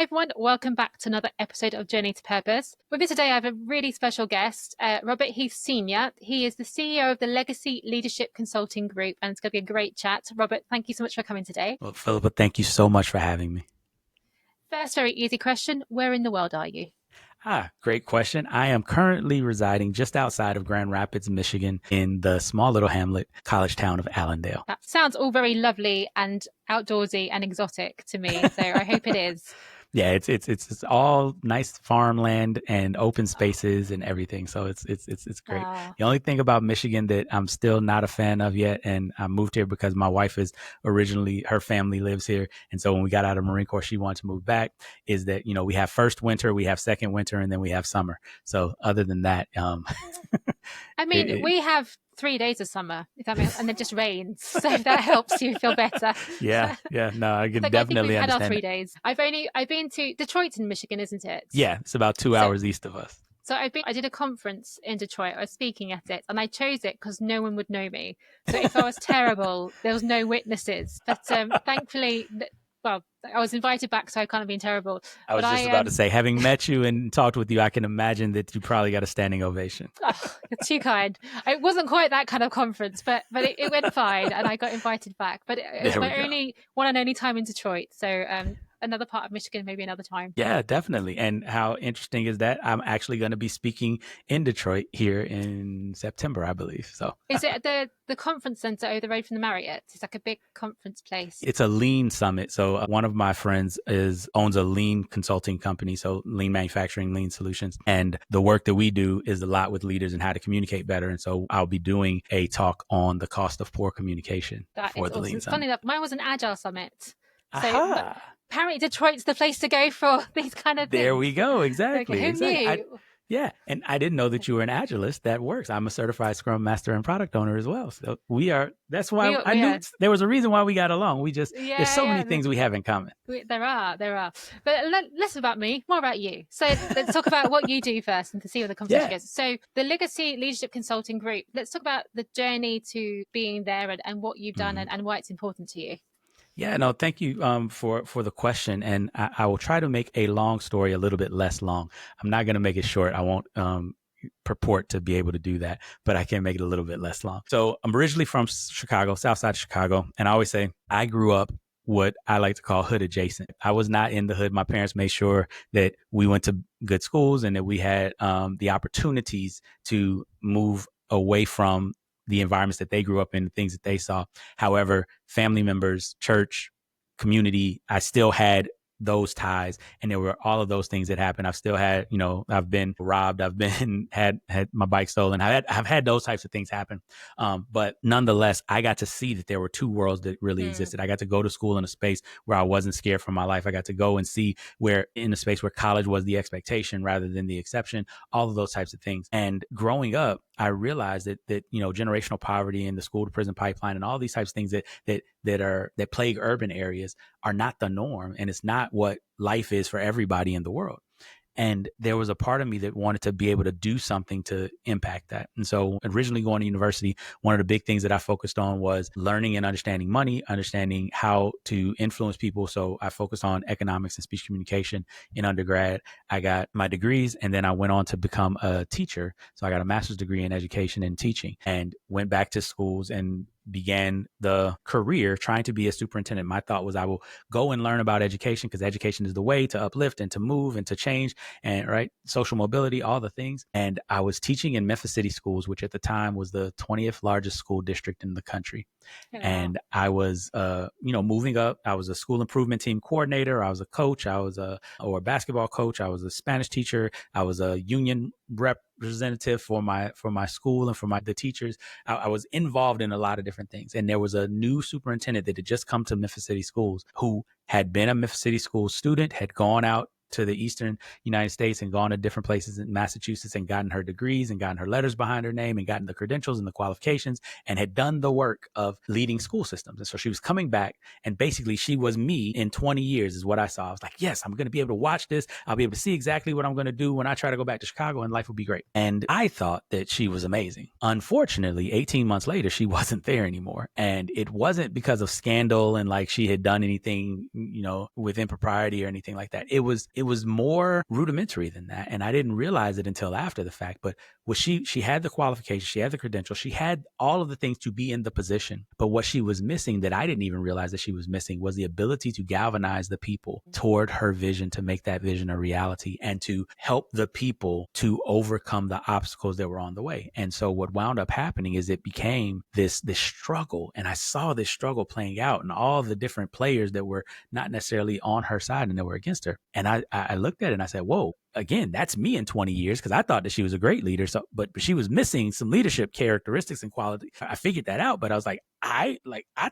Everyone, welcome back to another episode of Journey to Purpose. With me today, I have a really special guest, Robert Heath Sr. He is the CEO of the Legacy Leadership Consulting Group, and it's going to be a great chat. Robert, thank you so much for coming today. Well, Philippa, thank you so much for having me. First, very easy question. Where in the world are you? Great question. I am currently residing just outside of Grand Rapids, Michigan, in the small little hamlet, college town of Allendale. That sounds all very lovely and outdoorsy and exotic to me, so I hope it is. Yeah, it's all nice farmland and open spaces and everything. So it's great. The only thing about Michigan that I'm still not a fan of yet, and I moved here because my wife is originally, her family lives here, and so when we got out of Marine Corps, she wanted to move back. Is that we have first winter, we have second winter, and then we have summer. So other than that, I mean, we have 3 days of summer, if that makes, and it just rains, so that helps you feel better. Yeah. No, I can Like, definitely I think we've had understand our 3 it. days. I've been to Detroit in Michigan, isn't it? Yeah, it's about 2 hours east of us. So I did a conference in Detroit. I was speaking at it, and I chose it because no one would know me. So if I was terrible, there was no witnesses. But thankfully, well, I was invited back, so I can't have been terrible. I was just about to say, having met you and talked with you, I can imagine that you probably got a standing ovation. Oh, you're too kind. It wasn't quite that kind of conference, but it went fine, and I got invited back. But it was my only one and only time in Detroit. So another part of Michigan, maybe another time. Yeah, definitely. And how interesting is that? I'm actually going to be speaking in Detroit here in September, I believe. So is it the conference center over the road from the Marriott? It's like a big conference place. It's a lean summit. So one of my friends owns a lean consulting company, so lean manufacturing, lean solutions. And the work that we do is a lot with leaders and how to communicate better. And so I'll be doing a talk on the cost of poor communication for the awesome. lean summit. Funny enough, mine was an agile summit. So apparently Detroit's the place to go for these kind of things. There we go. Exactly. Okay, who knew? Yeah. And I didn't know that you were an agilist. That works. I'm a certified Scrum Master and product owner as well. So that's why I knew there was a reason why we got along. There's so many things we have in common. There are. But less about me, more about you. So let's talk about what you do first and to see where the conversation goes. So the Legacy Leadership Consulting Group, let's talk about the journey to being there and what you've done and why it's important to you. Yeah, no, thank you for the question. And I will try to make a long story a little bit less long. I'm not going to make it short. I won't purport to be able to do that, but I can make it a little bit less long. So I'm originally from Chicago, south side of Chicago. And I always say I grew up what I like to call hood adjacent. I was not in the hood. My parents made sure that we went to good schools and that we had the opportunities to move away from the environments that they grew up in, the things that they saw. However, family members, church, community, I still had those ties, and there were all of those things that happened. I've still had, I've been robbed, I've been had my bike stolen. I've had those types of things happen. But nonetheless, I got to see that there were two worlds that really existed. I got to go to school in a space where I wasn't scared for my life. I got to go and see in a space where college was the expectation rather than the exception, all of those types of things. And growing up, I realized that generational poverty and the school to prison pipeline and all these types of things that plague urban areas are not the norm, and it's not what life is for everybody in the world. And there was a part of me that wanted to be able to do something to impact that. And so originally going to university, one of the big things that I focused on was learning and understanding money, understanding how to influence people. So I focused on economics and speech communication in undergrad. I got my degrees, and then I went on to become a teacher. So I got a master's degree in education and teaching, and went back to schools and began the career trying to be a superintendent. My thought was I will go and learn about education because education is the way to uplift and to move and to change and social mobility, all the things. And I was teaching in Memphis City schools, which at the time was the 20th largest school district in the country. Yeah. And I was, moving up. I was a school improvement team coordinator. I was a coach. I was a basketball coach. I was a Spanish teacher. I was a union representative for my school and for the teachers. I was involved in a lot of different things. And there was a new superintendent that had just come to Memphis City schools who had been a Memphis City school student, had gone out to the Eastern United States and gone to different places in Massachusetts and gotten her degrees and gotten her letters behind her name and gotten the credentials and the qualifications and had done the work of leading school systems. And so she was coming back, and basically she was me in 20 years is what I saw. I was like, yes, I'm going to be able to watch this. I'll be able to see exactly what I'm going to do when I try to go back to Chicago, and life will be great. And I thought that she was amazing. Unfortunately, 18 months later, she wasn't there anymore. And it wasn't because of scandal and like she had done anything, with impropriety or anything like that. It was more rudimentary than that. And I didn't realize it until after the fact. But she had the qualifications, she had the credentials, she had all of the things to be in the position. But what she was missing that I didn't even realize that she was missing was the ability to galvanize the people toward her vision, to make that vision a reality, and to help the people to overcome the obstacles that were on the way. And so what wound up happening is it became this struggle. And I saw this struggle playing out and all the different players that were not necessarily on her side and that were against her. And I looked at it and I said, whoa, again, that's me in 20 years, because I thought that she was a great leader. So, but she was missing some leadership characteristics and quality. I figured that out, but I was like, I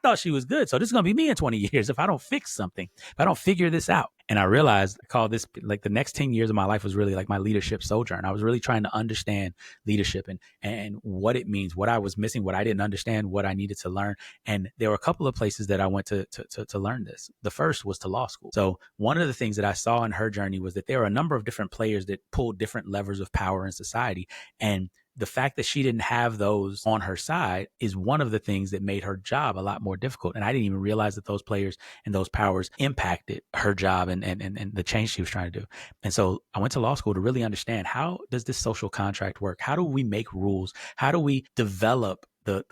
thought she was good. So this is going to be me in 20 years if I don't fix something, if I don't figure this out. And I realized, I call this like the next 10 years of my life was really like my leadership sojourn. I was really trying to understand leadership and what it means, what I was missing, what I didn't understand, what I needed to learn. And there were a couple of places that I went to learn this. The first was to law school. So one of the things that I saw in her journey was that there were a number of different players that pulled different levers of power in society. And the fact that she didn't have those on her side is one of the things that made her job a lot more difficult. And I didn't even realize that those players and those powers impacted her job and the change she was trying to do. And so I went to law school to really understand, how does this social contract work? How do we make rules? How do we develop the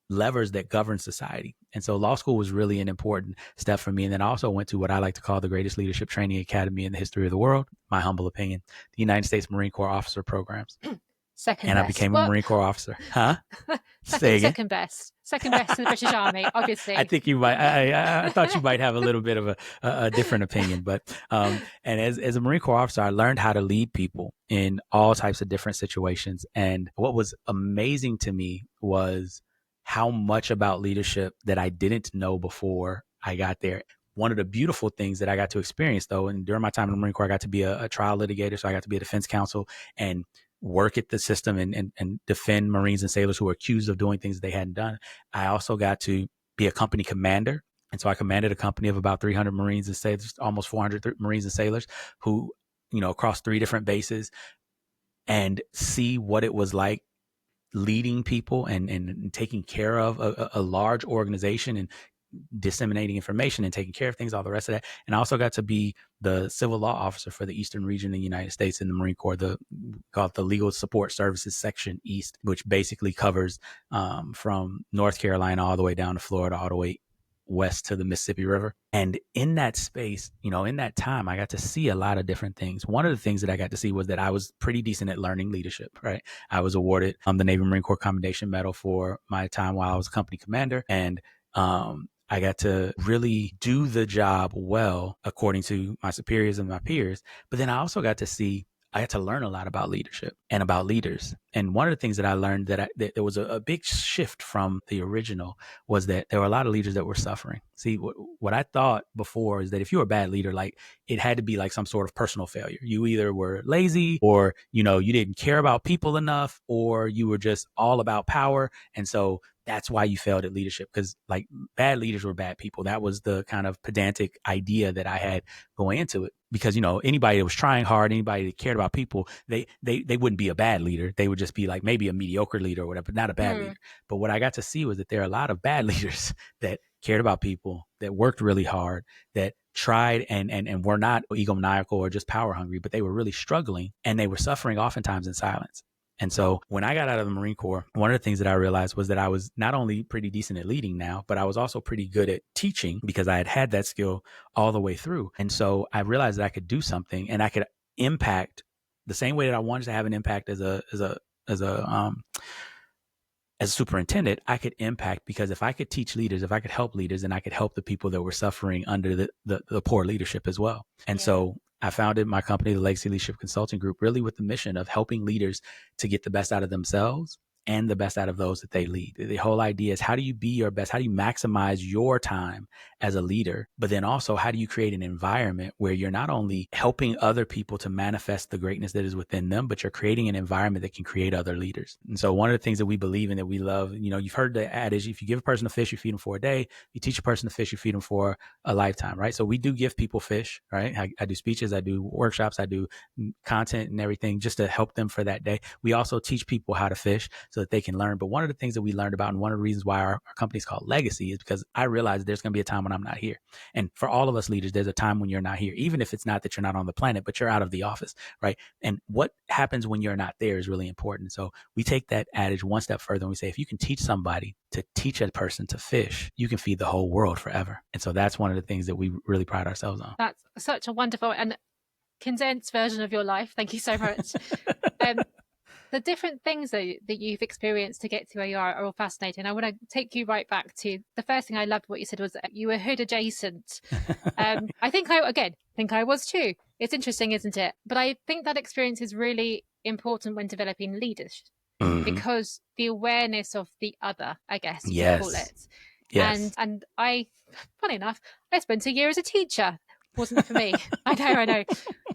levers that govern society? And so law school was really an important step for me. And then I also went to what I like to call the greatest leadership training academy in the history of the world, my humble opinion, the United States Marine Corps Officer Programs. Second and best. I became a Marine Corps officer. Huh? Second best. Second best in the British Army, obviously. I think you might. I thought you might have a little bit of a different opinion, but and as a Marine Corps officer, I learned how to lead people in all types of different situations. And what was amazing to me was how much about leadership that I didn't know before I got there. One of the beautiful things that I got to experience, though, and during my time in the Marine Corps, I got to be a trial litigator, so I got to be a defense counsel and work at the system and defend Marines and sailors who were accused of doing things they hadn't done. I also got to be a company commander. And so I commanded a company of about 300 Marines and sailors, almost 400 Marines and sailors who, across 3 different bases, and see what it was like leading people and taking care of a large organization and disseminating information and taking care of things, all the rest of that. And I also got to be the civil law officer for the Eastern region of the United States in the Marine Corps, called the Legal Support Services Section East, which basically covers from North Carolina all the way down to Florida, all the way west to the Mississippi River. And in that space, in that time, I got to see a lot of different things. One of the things that I got to see was that I was pretty decent at learning leadership, right? I was awarded the Navy Marine Corps Commendation Medal for my time while I was a company commander. And I got to really do the job well according to my superiors and my peers. But then I also got to learn a lot about leadership and about leaders. And one of the things that I learned that there was a big shift from the original was that there were a lot of leaders that were suffering. See, what I thought before is that if you were a bad leader, like it had to be like some sort of personal failure. You either were lazy or, you didn't care about people enough, or you were just all about power. And so that's why you failed at leadership, because like bad leaders were bad people. That was the kind of pedantic idea that I had going into it. Because, anybody that was trying hard, anybody that cared about people, they wouldn't be a bad leader. They would just be like maybe a mediocre leader or whatever, but not a bad leader. But what I got to see was that there are a lot of bad leaders that cared about people, that worked really hard, that tried and were not egomaniacal or just power hungry, but they were really struggling and they were suffering oftentimes in silence. And so when I got out of the Marine Corps, one of the things that I realized was that I was not only pretty decent at leading now, but I was also pretty good at teaching, because I had that skill all the way through. And so I realized that I could do something and I could impact the same way that I wanted to have an impact as a superintendent. I could impact, because if I could teach leaders, if I could help leaders, then I could help the people that were suffering under the poor leadership as well. And so I founded my company, the Legacy Leadership Consulting Group, really with the mission of helping leaders to get the best out of themselves and the best out of those that they lead. The whole idea is, how do you be your best? How do you maximize your time as a leader? But then also, how do you create an environment where you're not only helping other people to manifest the greatness that is within them, but you're creating an environment that can create other leaders? And so one of the things that we believe in, that we love, you've heard the adage, if you give a person a fish, you feed them for a day. You teach a person to fish, you feed them for a lifetime, right? So we do give people fish, right? I do speeches, I do workshops, I do content and everything just to help them for that day. We also teach people how to fish so that they can learn. But one of the things that we learned about, and one of the reasons why our company is called Legacy, is because I realized there's going to be a time when I'm not here. And for all of us leaders, there's a time when you're not here, even if it's not that you're not on the planet, but you're out of the office, right? And what happens when you're not there is really important. So we take that adage one step further, and we say, if you can teach somebody to teach a person to fish, you can feed the whole world forever. And so that's one of the things that we really pride ourselves on. That's such a wonderful and condensed version of your life. Thank you so much. The different things that you've experienced to get to where you are all fascinating. I want to take you right back to the first thing I loved what you said was that you were hood adjacent. I think I was too. It's interesting, isn't it? But I think that experience is really important when developing leaders, because the awareness of the other, I guess you could call it. Yes. And I, funny enough, I spent a year as a teacher. Wasn't for me. I know.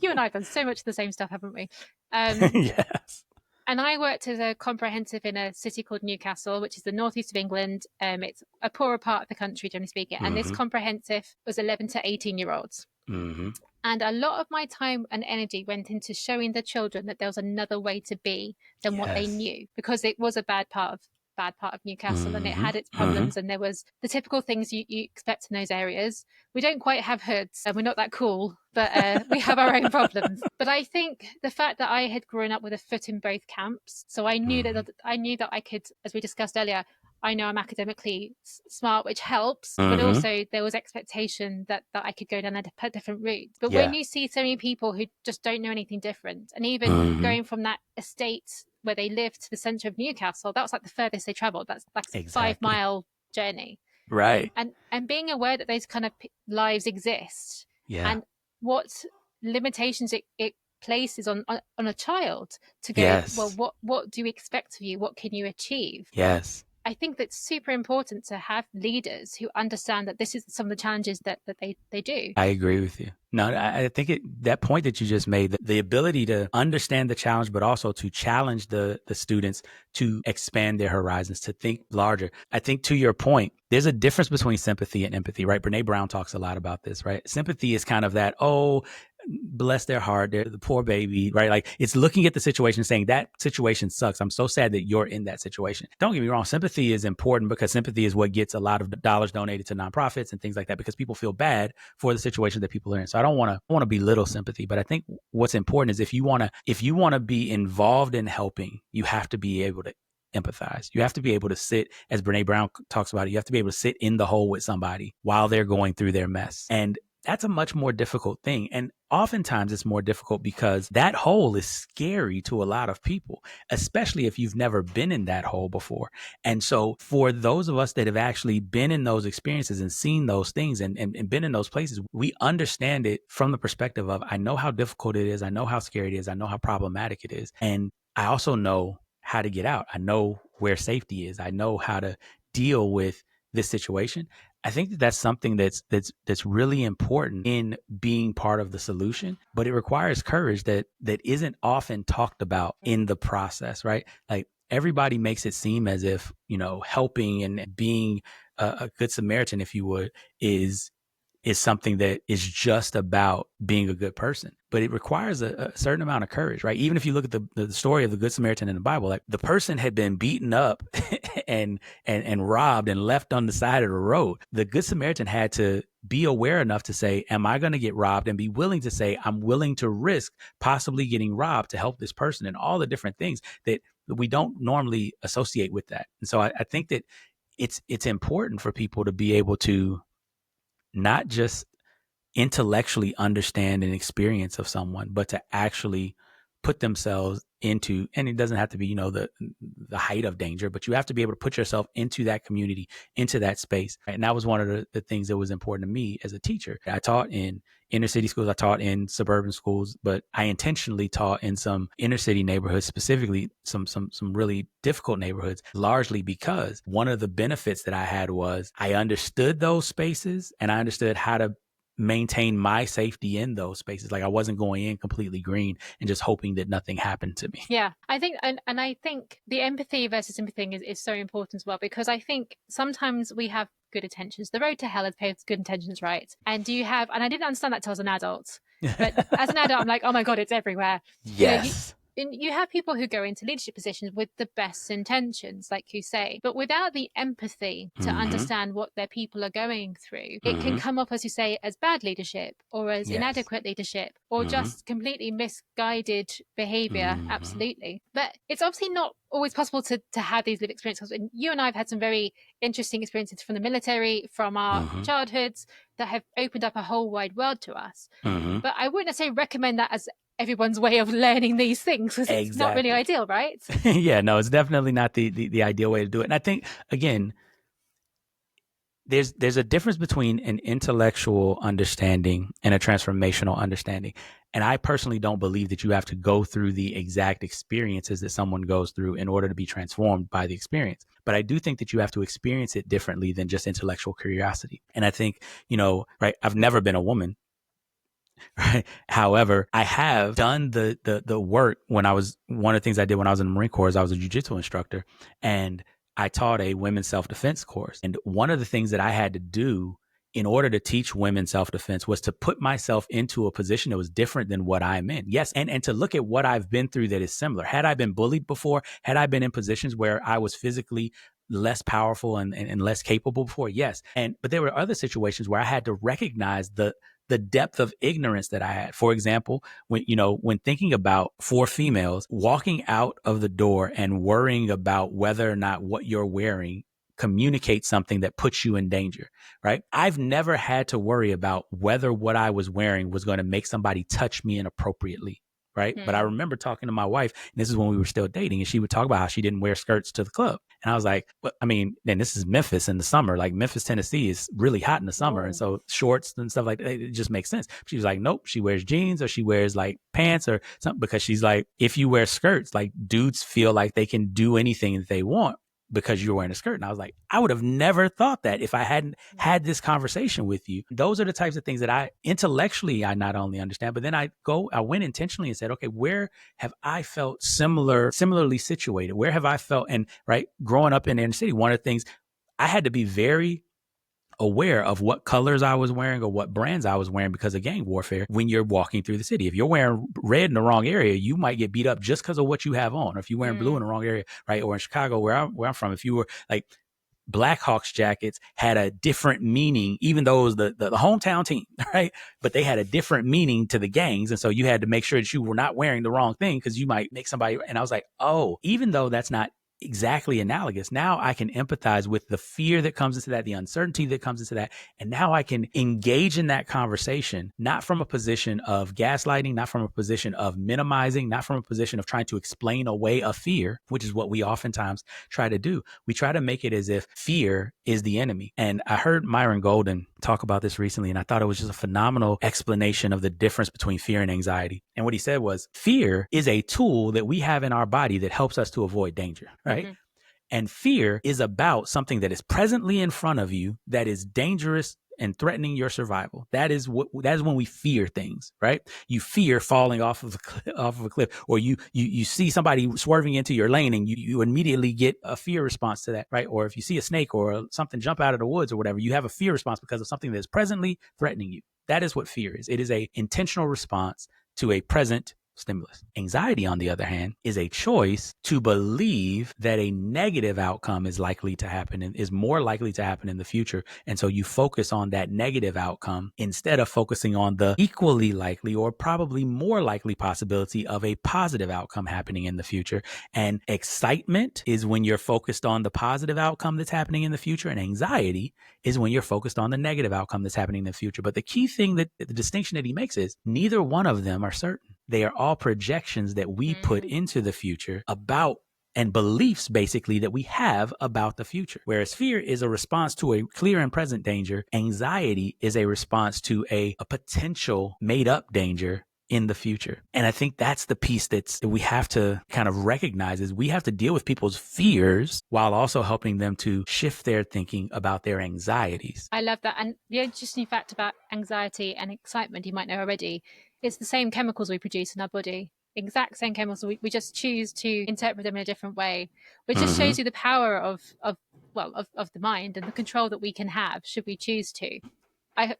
You and I have done so much of the same stuff, haven't we? Yes. And I worked as a comprehensive in a city called Newcastle, which is the northeast of England. It's a poorer part of the country, generally speaking. And this comprehensive was 11 to 18-year-olds. And a lot of my time and energy went into showing the children that there was another way to be than what they knew, because it was a bad part of Newcastle, and it had its problems, and there was the typical things you expect in those areas. We don't quite have hoods, and we're not that cool, but we have our own problems. But I think the fact that I had grown up with a foot in both camps, so I knew that I could, as we discussed earlier, I know I'm academically smart, which helps, but also there was expectation that I could go down a different route. But when you see so many people who just don't know anything different, and even going from that estate where they lived to the centre of Newcastle, that was like the furthest they travelled. That's like a 5-mile journey. Right. And being aware that those kind of lives exist, and what limitations it places on a child to go, well, what do you expect of you? What can you achieve? Yes. I think that's super important to have leaders who understand that this is some of the challenges that they do. I agree with you. No, I think that point that you just made, the ability to understand the challenge, but also to challenge the students to expand their horizons, to think larger. I think, to your point, there's a difference between sympathy and empathy, right? Brene Brown talks a lot about this, right? Sympathy is kind of that, bless their heart, they're the poor baby, right? Like, it's looking at the situation saying, that situation sucks. I'm so sad that you're in that situation. Don't get me wrong. Sympathy is important, because sympathy is what gets a lot of dollars donated to nonprofits and things like that, because people feel bad for the situation that people are in. So I don't want to belittle sympathy, but I think what's important is, if you want to be involved in helping, you have to be able to empathize. You have to be able to sit, as Brene Brown talks about it, you have to be able to sit in the hole with somebody while they're going through their mess. And that's a much more difficult thing. And oftentimes it's more difficult because that hole is scary to a lot of people, especially if you've never been in that hole before. And so for those of us that have actually been in those experiences and seen those things and been in those places, we understand it from the perspective of, I know how difficult it is. I know how scary it is. I know how problematic it is. And I also know how to get out. I know where safety is. I know how to deal with this situation. I think that that's something that's really important in being part of the solution, but it requires courage that isn't often talked about in the process, right? Like, everybody makes it seem as if, helping and being a good Samaritan, if you would, is something that is just about being a good person. But it requires a certain amount of courage, right? Even if you look at the story of the Good Samaritan in the Bible, like, the person had been beaten up and robbed and left on the side of the road. The Good Samaritan had to be aware enough to say, am I going to get robbed? And be willing to say, I'm willing to risk possibly getting robbed to help this person, and all the different things that we don't normally associate with that. And so I think that it's important for people to be able to not just intellectually understand an experience of someone, but to actually put themselves into, and it doesn't have to be, the height of danger, but you have to be able to put yourself into that community, into that space. Right? And that was one of the things that was important to me as a teacher. I taught in inner city schools, I taught in suburban schools, but I intentionally taught in some inner city neighborhoods, specifically some really difficult neighborhoods, largely because one of the benefits that I had was I understood those spaces and I understood how to maintain my safety in those spaces. Like I wasn't going in completely green and just hoping that nothing happened to me. Yeah, I think, and I think the empathy versus sympathy thing is so important as well, because I think sometimes we have good intentions. The road to hell is paved with good intentions, right? And and I didn't understand that till I was an adult, but as an adult, I'm like, oh my God, it's everywhere. Yes. You have people who go into leadership positions with the best intentions, like you say, but without the empathy to understand what their people are going through, it can come up, as you say, as bad leadership or as inadequate leadership or just completely misguided behavior. Absolutely. But it's obviously not always possible to have these lived experiences. And you and I have had some very interesting experiences from the military, from our childhoods, that have opened up a whole wide world to us. But I wouldn't necessarily recommend that as everyone's way of learning these things, because it's not really ideal, right? Yeah, no, it's definitely not the ideal way to do it. And I think, again, there's a difference between an intellectual understanding and a transformational understanding. And I personally don't believe that you have to go through the exact experiences that someone goes through in order to be transformed by the experience. But I do think that you have to experience it differently than just intellectual curiosity. And I think, right, I've never been a woman. Right. However, I have done the work one of the things I did when I was in the Marine Corps is I was a jiu-jitsu instructor, and I taught a women's self-defense course. And one of the things that I had to do in order to teach women self-defense was to put myself into a position that was different than what I'm in. Yes. And to look at what I've been through that is similar. Had I been bullied before? Had I been in positions where I was physically less powerful and less capable before? Yes. But there were other situations where I had to recognize the depth of ignorance that I had. For example, when thinking about, for females, walking out of the door and worrying about whether or not what you're wearing communicates something that puts you in danger, right? I've never had to worry about whether what I was wearing was going to make somebody touch me inappropriately. Right. But I remember talking to my wife, and this is when we were still dating, and she would talk about how she didn't wear skirts to the club. And I was like, well, I mean, then this is Memphis in the summer. Like Memphis, Tennessee is really hot in the summer. And so shorts and stuff like that, it just makes sense. She was like, nope, she wears jeans or she wears like pants or something, because she's like, if you wear skirts, like dudes feel like they can do anything that they want because you're wearing a skirt. And I was like, I would have never thought that if I hadn't had this conversation with you. Those are the types of things that I not only understand, but then I went intentionally and said, okay, where have I felt similarly situated? Where have I felt? And right, growing up in the inner city, one of the things I had to be very aware of what colors I was wearing or what brands I was wearing because of gang warfare. When you're walking through the city, if you're wearing red in the wrong area, you might get beat up just because of what you have on. Or if you're wearing blue in the wrong area, right? Or in Chicago, where I'm from, if you were like, Blackhawks jackets had a different meaning, even though it was the hometown team, right? But they had a different meaning to the gangs. And so you had to make sure that you were not wearing the wrong thing because you might make somebody. And I was like, oh, even though that's not exactly analogous, now I can empathize with the fear that comes into that, the uncertainty that comes into that. And now I can engage in that conversation, not from a position of gaslighting, not from a position of minimizing, not from a position of trying to explain away a fear, which is what we oftentimes try to do. We try to make it as if fear is the enemy. And I heard Myron Golden talk about this recently, and I thought it was just a phenomenal explanation of the difference between fear and anxiety. And what he said was, fear is a tool that we have in our body that helps us to avoid danger, right? Mm-hmm. And fear is about something that is presently in front of you that is dangerous and threatening your survival. That is when we fear things, right? You fear falling off of a cliff, or you see somebody swerving into your lane and you immediately get a fear response to that, right? Or if you see a snake or something jump out of the woods or whatever, you have a fear response because of something that is presently threatening you. That is what fear is. It is a intentional response to a present stimulus. Anxiety, on the other hand, is a choice to believe that a negative outcome is likely to happen and is more likely to happen in the future. And so you focus on that negative outcome instead of focusing on the equally likely or probably more likely possibility of a positive outcome happening in the future. And excitement is when you're focused on the positive outcome that's happening in the future. And anxiety is when you're focused on the negative outcome that's happening in the future. But the key thing, that the distinction that he makes, is neither one of them are certain. They are all projections that we put into the future about and beliefs basically that we have about the future. Whereas fear is a response to a clear and present danger. Anxiety is a response to a potential made up danger in the future. And I think that's the piece that we have to kind of recognize is we have to deal with people's fears while also helping them to shift their thinking about their anxieties. I love that. And the interesting fact about anxiety and excitement, you might know already, it's the same chemicals we produce in our body. Exact same chemicals. We just choose to interpret them in a different way, which just shows you the power of the mind and the control that we can have should we choose to. I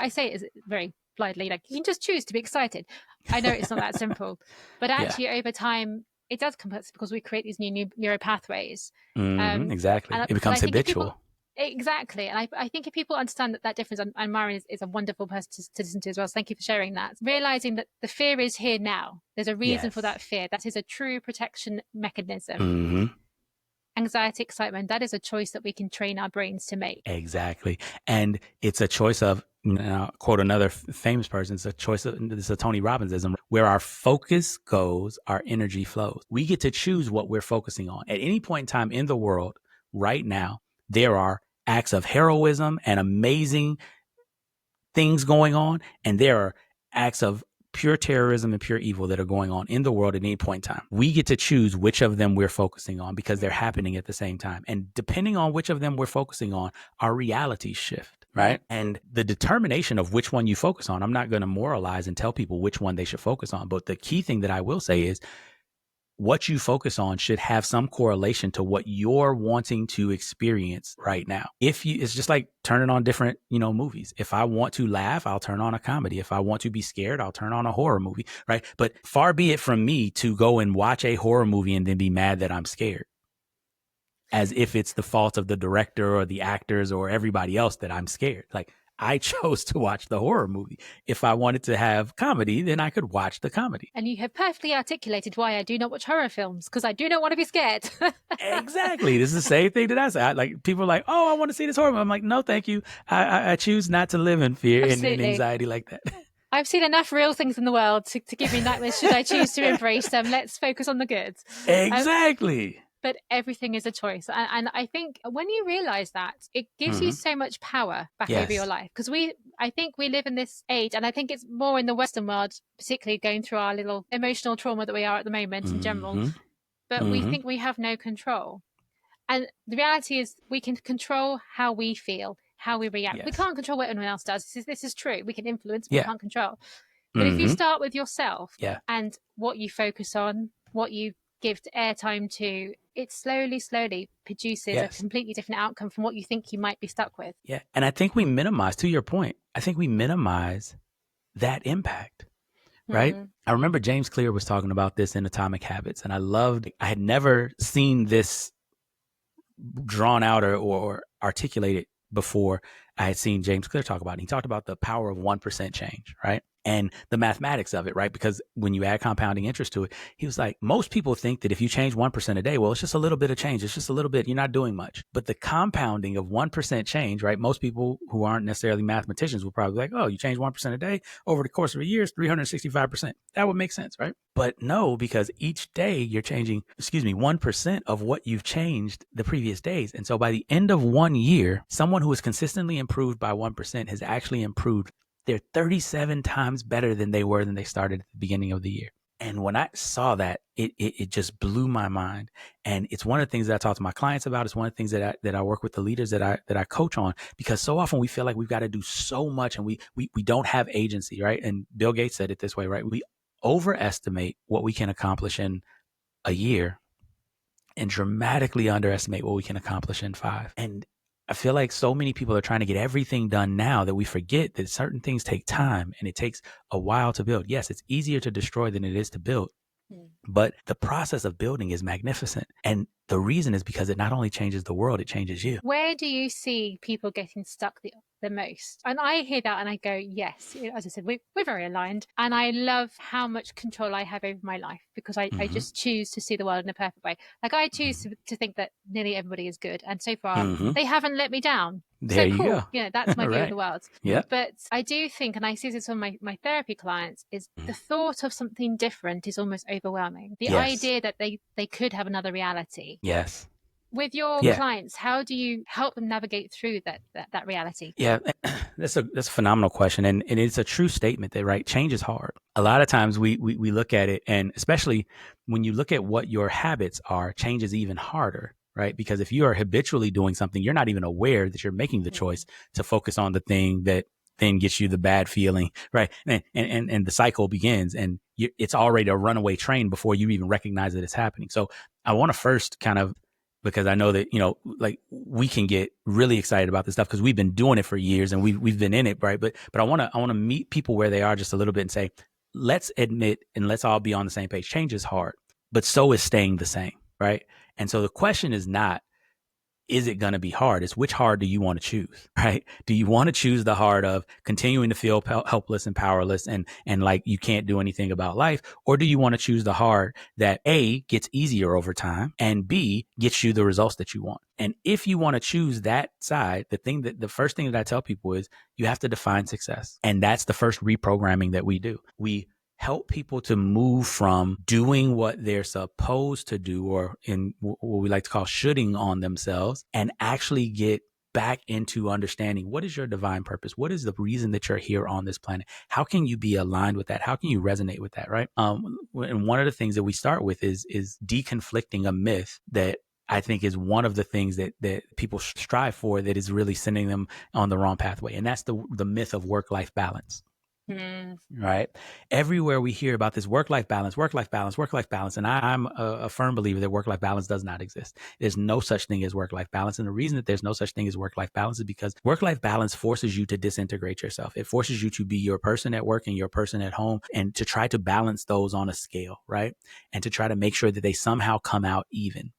say it very blithely, like you can just choose to be excited. I know it's not that simple, but actually over time it does come because we create these new neural pathways. Exactly. It becomes habitual. Exactly. And I think if people understand that difference, and Myron is a wonderful person to listen to as well. So thank you for sharing that. Realizing that the fear is here now. There's a reason for that fear. That is a true protection mechanism. Anxiety, excitement, that is a choice that we can train our brains to make. Exactly. And it's a choice of, quote another famous person, it's a choice of, this is a Tony Robbinsism, where our focus goes, our energy flows. We get to choose what we're focusing on. At any point in time in the world, right now, there are acts of heroism and amazing things going on, and there are acts of pure terrorism and pure evil that are going on in the world at any point in time. We get to choose which of them we're focusing on because they're happening at the same time. And depending on which of them we're focusing on, our realities shift, right? And the determination of which one you focus on, I'm not going to moralize and tell people which one they should focus on. But the key thing that I will say is what you focus on should have some correlation to what you're wanting to experience right now. It's just like turning on different, movies. If I want to laugh, I'll turn on a comedy. If I want to be scared, I'll turn on a horror movie, right? But far be it from me to go and watch a horror movie and then be mad that I'm scared, as if it's the fault of the director or the actors or everybody else that I'm scared. Like, I chose to watch the horror movie. If I wanted to have comedy, then I could watch the comedy. And you have perfectly articulated why I do not watch horror films, because I do not want to be scared. Exactly. This is the same thing that I say. Like, people are like, oh, I want to see this horror movie. I'm like, no, thank you. I choose not to live in fear and anxiety like that. I've seen enough real things in the world to give me nightmares should I choose to embrace them. Let's focus on the good. Exactly. But everything is a choice. And I think when you realize that, it gives you so much power back over your life. Because I think we live in this age, and I think it's more in the Western world, particularly going through our little emotional trauma that we are at the moment in general. But we think we have no control. And the reality is we can control how we feel, how we react. We can't control what anyone else does. This is true. We can influence, but we can't control. But if you start with yourself and what you focus on, what you give airtime to, it slowly produces a completely different outcome from what you think you might be stuck with. Yeah. And I think we minimize, to your point, I think we minimize that impact, right? I remember James Clear was talking about this in Atomic Habits, and I had never seen this drawn out or articulated before. I had seen James Clear talk about it. He talked about the power of 1% change, right? And the mathematics of it, right? Because when you add compounding interest to it, he was like, most people think that if you change 1% a day, well, it's just a little bit of change. It's just a little bit. You're not doing much. But the compounding of 1% change, right? Most people who aren't necessarily mathematicians will probably be like, oh, you change 1% a day over the course of a year, it's 365%. That would make sense, right? But no, because each day you're changing, 1% of what you've changed the previous days. And so by the end of 1 year, someone who has consistently improved by 1% has actually improved. They're 37 times better than they were when they started at the beginning of the year. And when I saw that, it just blew my mind. And it's one of the things that I talk to my clients about. It's one of the things that I work with the leaders that I coach on, because so often we feel like we've got to do so much and we don't have agency, right? And Bill Gates said it this way, right? We overestimate what we can accomplish in a year and dramatically underestimate what we can accomplish in 5. And I feel like so many people are trying to get everything done now that we forget that certain things take time and it takes a while to build. Yes, it's easier to destroy than it is to build, but the process of building is magnificent. And the reason is because it not only changes the world, it changes you. Where do you see people getting stuck the the most? And I hear that and I go, yes, as I said, we're very aligned. And I love how much control I have over my life, because I just choose to see the world in a perfect way. Like I choose to think that nearly everybody is good. And so far, they haven't let me down. There So you cool. go. Yeah, that's my view of the world. Yeah. But I do think, and I see this on my therapy clients, is the thought of something different is almost overwhelming. The idea that they could have another reality. Yes. With your clients, how do you help them navigate through that reality? Yeah, that's a phenomenal question, and it's a true statement that, right, change is hard. A lot of times we look at it, and especially when you look at what your habits are, change is even harder, right? Because if you are habitually doing something, you're not even aware that you're making the choice to focus on the thing that then gets you the bad feeling, right? And the cycle begins, and it's already a runaway train before you even recognize that it's happening. So I want to first kind of, because I know that, like we can get really excited about this stuff because we've been doing it for years and we've been in it, right? But I want to meet people where they are just a little bit and say, let's admit and let's all be on the same page. Change is hard, but so is staying the same, right? And so the question is not, is it going to be hard? It's which hard do you want to choose, right? Do you want to choose the hard of continuing to feel helpless and powerless and like you can't do anything about life? Or do you want to choose the hard that A, gets easier over time, and B, gets you the results that you want? And if you want to choose that side, the first thing that I tell people is you have to define success. And that's the first reprogramming that we do. We help people to move from doing what they're supposed to do, or in what we like to call shoulding on themselves, and actually get back into understanding what is your divine purpose? What is the reason that you're here on this planet? How can you be aligned with that? How can you resonate with that, right? And one of the things that we start with is deconflicting a myth that I think is one of the things that people strive for that is really sending them on the wrong pathway. And that's the myth of work-life balance. Right. Everywhere we hear about this work-life balance. And I'm a firm believer that work-life balance does not exist. There's no such thing as work-life balance. And the reason that there's no such thing as work-life balance is because work-life balance forces you to disintegrate yourself. It forces you to be your person at work and your person at home, and to try to balance those on a scale, right? And to try to make sure that they somehow come out even.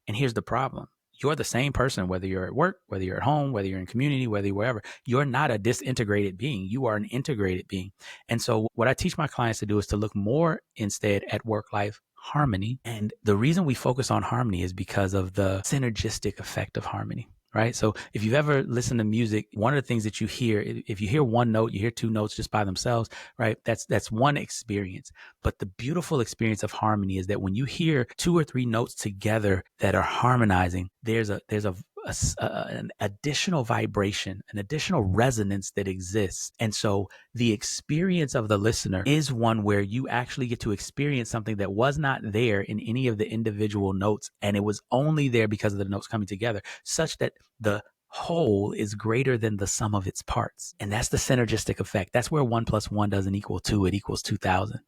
And here's the problem. You're the same person, whether you're at work, whether you're at home, whether you're in community, whether you're wherever. You're not a disintegrated being. You are an integrated being. And so what I teach my clients to do is to look more instead at work-life harmony. And the reason we focus on harmony is because of the synergistic effect of harmony. Right. So if you've ever listened to music, one of the things that you hear, if you hear one note, you hear two notes just by themselves, right? That's one experience. But the beautiful experience of harmony is that when you hear two or three notes together that are harmonizing, there's an additional vibration, an additional resonance that exists. And so the experience of the listener is one where you actually get to experience something that was not there in any of the individual notes. And it was only there because of the notes coming together, such that the whole is greater than the sum of its parts. And that's the synergistic effect. That's where 1 + 1 doesn't equal 2, it equals 2,000.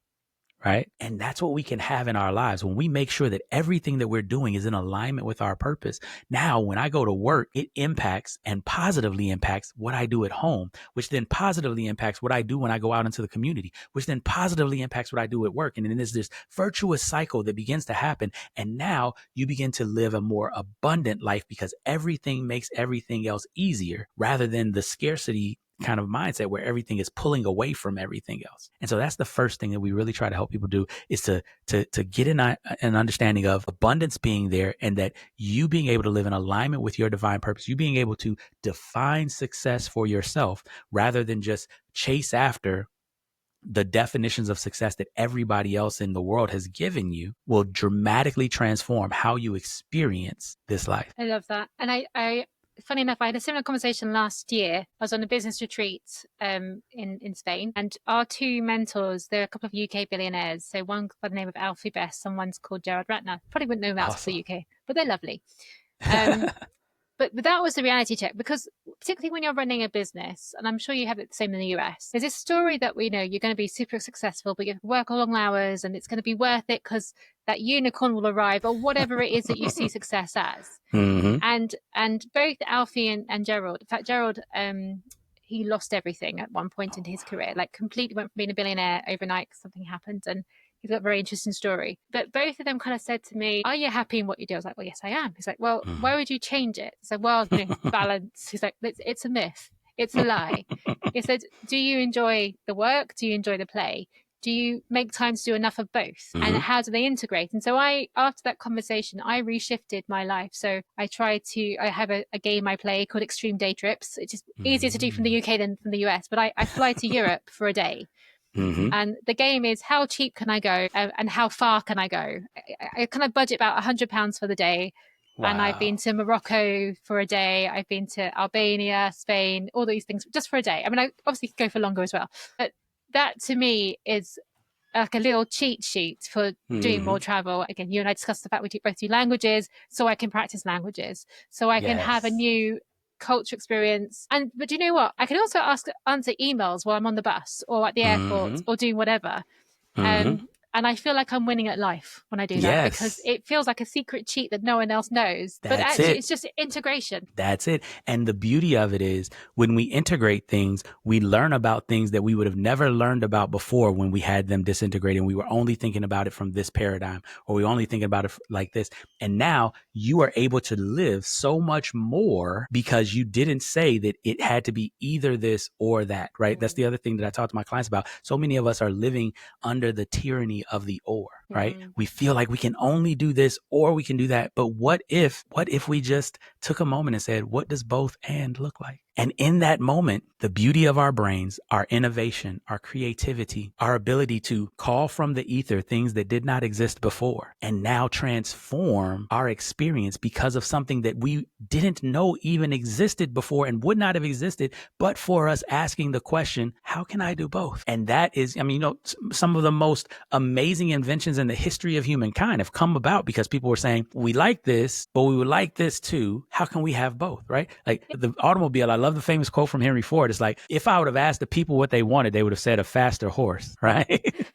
Right. And that's what we can have in our lives when we make sure that everything that we're doing is in alignment with our purpose. Now, when I go to work, it impacts and positively impacts what I do at home, which then positively impacts what I do when I go out into the community, which then positively impacts what I do at work. And then there's this virtuous cycle that begins to happen. And now you begin to live a more abundant life because everything makes everything else easier rather than the scarcity kind of mindset where everything is pulling away from everything else. And so that's the first thing that we really try to help people do, is to get an understanding of abundance being there, and that you being able to live in alignment with your divine purpose, you being able to define success for yourself rather than just chase after the definitions of success that everybody else in the world has given you, will dramatically transform how you experience this life. I love that. And I funny enough, I had a similar conversation last year. I was on a business retreat in Spain, and our two mentors, they're a couple of UK billionaires. So one by the name of Alfie Best, and one's called Gerard Ratner. Probably wouldn't know him outside the UK, but they're lovely. But that was the reality check, because particularly when you're running a business, and I'm sure you have it the same in the US, there's this story that we know you're going to be super successful, but you work long hours and it's going to be worth it because that unicorn will arrive, or whatever it is that you see success as. Mm-hmm. And both Alfie and Gerald, in fact, Gerald, he lost everything at one point in his career, like completely went from being a billionaire overnight because something happened, and he's got a very interesting story. But both of them kind of said to me, "Are you happy in what you do?" I was like, "Well, yes, I am." He's like, "Well, why would you change it?" So, well, balance. He's like, "It's a myth." It's a lie. It said, do you enjoy the work? Do you enjoy the play? Do you make time to do enough of both? And how do they integrate? And so after that conversation, I reshifted my life. So I have a game I play called Extreme Day Trips. It's just easier to do from the UK than from the US, but I fly to Europe for a day. And the game is, how cheap can I go and how far can I go? I kind of budget about £100 for the day. Wow. And I've been to Morocco for a day. I've been to Albania, Spain, all these things just for a day. I mean, I obviously could go for longer as well. But that to me is like a little cheat sheet for doing more travel. Again, you and I discussed the fact we both do languages, so I can practice languages, so I can have a new culture experience. But do you know what? I can also answer emails while I'm on the bus or at the airport or doing whatever. And I feel like I'm winning at life when I do that, because it feels like a secret cheat that no one else knows. But actually, it's just integration. That's it. And the beauty of it is when we integrate things, we learn about things that we would have never learned about before when we had them disintegrated and we were only thinking about it from this paradigm, or we were only thinking about it like this. And now you are able to live so much more because you didn't say that it had to be either this or that, right? That's the other thing that I talk to my clients about. So many of us are living under the tyranny of the or, right? We feel like we can only do this or we can do that. But what if we just took a moment and said, what does both and look like? And in that moment, the beauty of our brains, our innovation, our creativity, our ability to call from the ether things that did not exist before and now transform our experience because of something that we didn't know even existed before and would not have existed, but for us asking the question, how can I do both? And that is, I mean, some of the most amazing inventions in the history of humankind have come about because people were saying, we like this, but we would like this too. How can we have both, right? Like the automobile, I love the famous quote from Henry Ford. It's like, if I would have asked the people what they wanted, they would have said a faster horse, right?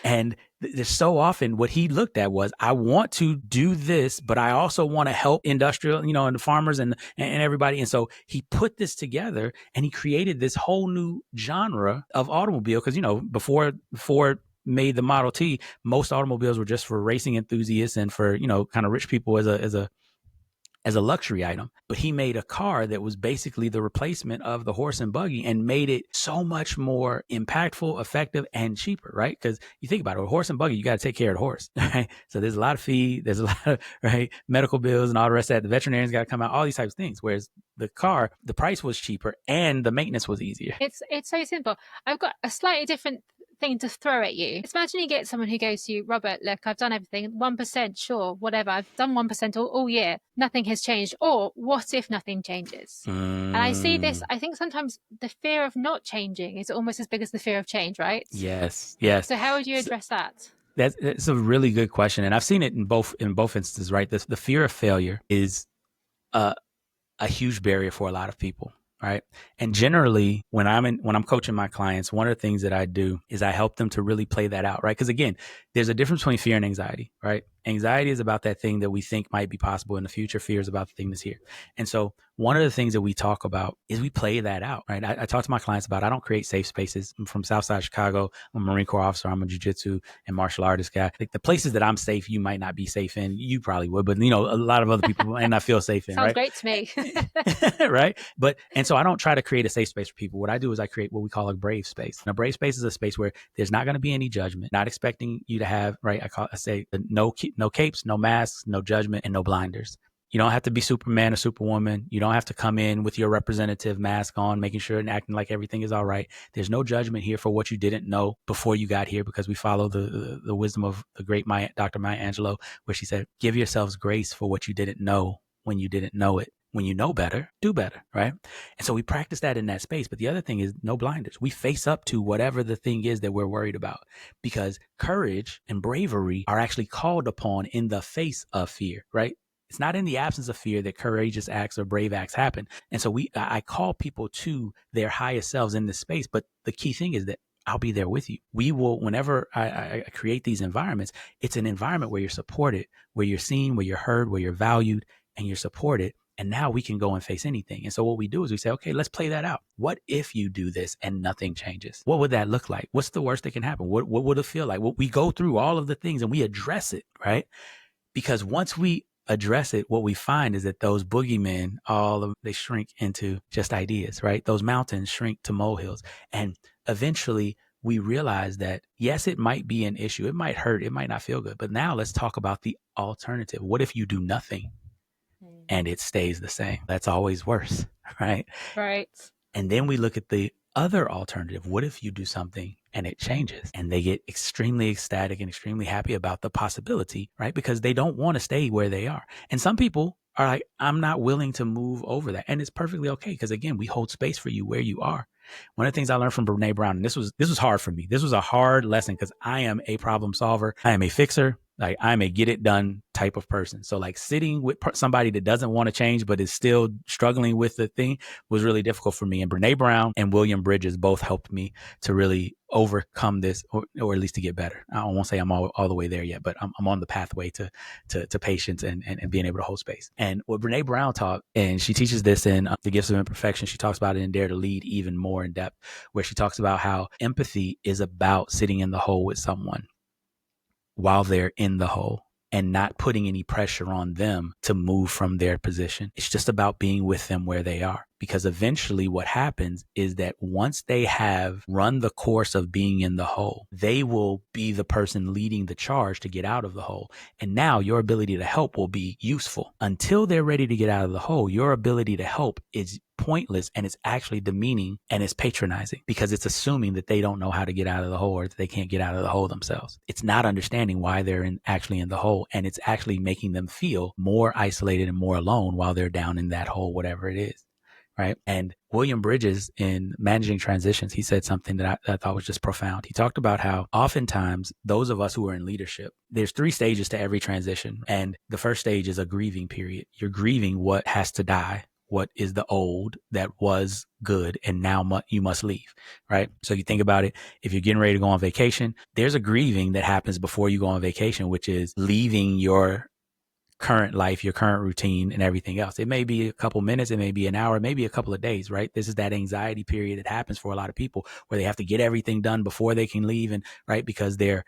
And there's so often what he looked at was, I want to do this, but I also want to help industrial, and the farmers and everybody. And so he put this together and he created this whole new genre of automobile. Because, before Ford made the Model T, most automobiles were just for racing enthusiasts and for, kind of rich people as a luxury item. But he made a car that was basically the replacement of the horse and buggy and made it so much more impactful, effective, and cheaper, right? Because you think about it, a horse and buggy, you got to take care of the horse, right? So there's a lot of feed, there's a lot of, right, medical bills and all the rest of that. The veterinarians got to come out, all these types of things. Whereas the car, the price was cheaper and the maintenance was easier. It's so simple. I've got a slightly different thing to throw at you. Imagine you get someone who goes to you, Robert, look, I've done everything, 1%, sure, whatever, I've done 1% all year, nothing has changed. Or what if nothing changes? And I see this, I think sometimes the fear of not changing is almost as big as the fear of change, right? Yes. So how would you address that? That's a really good question. And I've seen it in both instances, right? The fear of failure is a huge barrier for a lot of people. Right. And generally, when I'm coaching my clients, one of the things that I do is I help them to really play that out. Right. Because again, there's a difference between fear and anxiety. Right. Anxiety is about that thing that we think might be possible in the future. Fear is about the thing that's here. And so one of the things that we talk about is we play that out. Right. I talk to my clients about, I don't create safe spaces. I'm from Southside Chicago. I'm a Marine Corps officer. I'm a jiu-jitsu and martial artist guy. Like the places that I'm safe, you might not be safe in. You probably would, but a lot of other people might not feel safe in. Sounds right? Great to me. Right. And so I don't try to create a safe space for people. What I do is I create what we call a brave space. And a brave space is a space where there's not going to be any judgment, not expecting you to have, right, I say no capes, no masks, no judgment, and no blinders. You don't have to be Superman or Superwoman. You don't have to come in with your representative mask on, making sure and acting like everything is all right. There's no judgment here for what you didn't know before you got here, because we follow the wisdom of the great Dr. Maya Angelou, where she said, give yourselves grace for what you didn't know when you didn't know it. When you know better, do better, right? And so we practice that in that space. But the other thing is no blinders. We face up to whatever the thing is that we're worried about, because courage and bravery are actually called upon in the face of fear, right? It's not in the absence of fear that courageous acts or brave acts happen. And so I call people to their highest selves in this space. But the key thing is that I'll be there with you. We will, whenever I create these environments, it's an environment where you're supported, where you're seen, where you're heard, where you're valued, and you're supported. And now we can go and face anything. And so what we do is we say, okay, let's play that out. What if you do this and nothing changes? What would that look like? What's the worst that can happen? What would it feel like? We go through all of the things and we address it, right? Because once we address it, what we find is that those boogeymen, they shrink into just ideas, right? Those mountains shrink to molehills. And eventually we realize that, yes, it might be an issue. It might hurt. It might not feel good. But now let's talk about the alternative. What if you do nothing and it stays the same? That's always worse, right? Right. And then we look at the other alternative. What if you do something and it changes? And they get extremely ecstatic and extremely happy about the possibility, right? Because they don't want to stay where they are. And some people are like, I'm not willing to move over that. And it's perfectly okay. Because again, we hold space for you where you are. One of the things I learned from Brene Brown, and this was hard for me. This was a hard lesson because I am a problem solver. I am a fixer. Like, I'm a get it done type of person. So like sitting with somebody that doesn't want to change, but is still struggling with the thing was really difficult for me. And Brene Brown and William Bridges both helped me to really overcome this, or at least to get better. I won't say I'm all the way there yet, but I'm on the pathway to patience and being able to hold space. And what Brene Brown taught, and she teaches this in The Gifts of Imperfection, she talks about it in Dare to Lead even more in depth, where she talks about how empathy is about sitting in the hole with someone while they're in the hole and not putting any pressure on them to move from their position. It's just about being with them where they are. Because eventually what happens is that once they have run the course of being in the hole, they will be the person leading the charge to get out of the hole. And now your ability to help will be useful. Until they're ready to get out of the hole, your ability to help is pointless, and it's actually demeaning, and it's patronizing, because it's assuming that they don't know how to get out of the hole, or that they can't get out of the hole themselves. It's not understanding why they're actually in the hole, and it's actually making them feel more isolated and more alone while they're down in that hole, whatever it is. Right. And William Bridges, in Managing Transitions, he said something that I thought was just profound. He talked about how oftentimes those of us who are in leadership, there's 3 stages to every transition. And the first stage is a grieving period. You're grieving what has to die, what is the old that was good, and now you must leave, right? So you think about it, if you're getting ready to go on vacation, there's a grieving that happens before you go on vacation, which is leaving your current life, your current routine, and everything else. It may be a couple minutes, it may be an hour, maybe a couple of days, right? This is that anxiety period that happens for a lot of people, where they have to get everything done before they can leave, and right, because they're